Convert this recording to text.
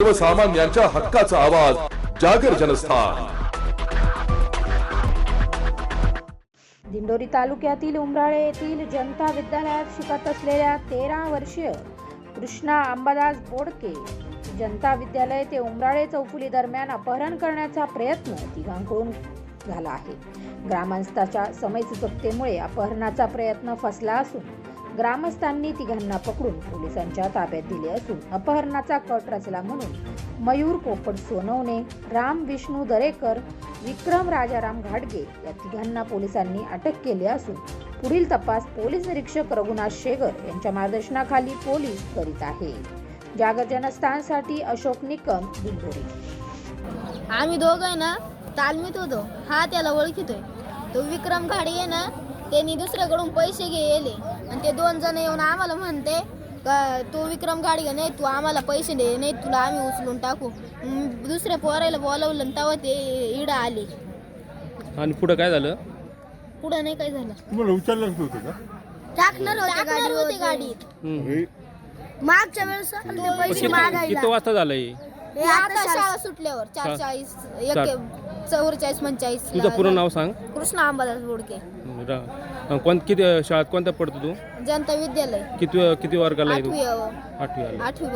सर्वसामान्यांच्या हक्काचा आवाज जागर जनस्थान। दिंडोरी तालुक्यातील उमराळे येथील जनता विद्यालयात शिकत असलेल्या 13 वर्षीय कृष्णा अंबादास बोडके जनता विद्यालय ते उमराळे चौफुली दरम्यान अपहरण करण्याचा प्रयत्न तिघांकडून झाला आहे। ग्रामस्थांच्या समयसूचकतेमुळे अपहरणाचा प्रयत्न फसला असून ग्रामस्थांनी तिघांना पकडून पोलिसांच्या ताब्यात दिले असून अपहरणाचा कट रचला म्हणून मयूर पोपट सोनवणे, राम विष्णू दरेकर, विक्रम राजाराम घाटगे या तिघांना पोलिसांनी अटक केली असून पुढील तपास पोलीस निरीक्षक रघुनाथ शेगर यांच्या मार्गदर्शनाखाली पोलीस करीत आहे। जागर जनस्थानसाठी अशोक निकम, दिंडोरी। आम्ही दोघं ना तालमीत होतो। हा त्याला ओळखितोय। तो विक्रम घाडगे ना त्यांनी दुसऱ्याकडून पैसे घेतले आणि ते 2 जण येऊन आम्हाला म्हणते का तो विक्रम घाडगे नाही, तू आम्हाला पैसे दे, नाही तुला आम्ही उचलून टाकू। दुसऱ्या पोराला बोलवलं तेव्हा ते इडा आले। आणि पुढे काय झालं? पुढे नाही काय झालं। तुम्हाला उचललं होतं का? टाकणार होते गाडीत। मागच्या वेळेस ते पैसे मागायला किती वाजता झालंय? हे आता शाळा सुटल्यावर 4:40 44 45। तुझं पूर्ण नाव सांग। कृष्णा अंबादास बोडके। किती शाळेत कोणत्या पडतो तू? जनता विद्यालय किती वर्गाला आहे तू? 8वी 8वी. 8वी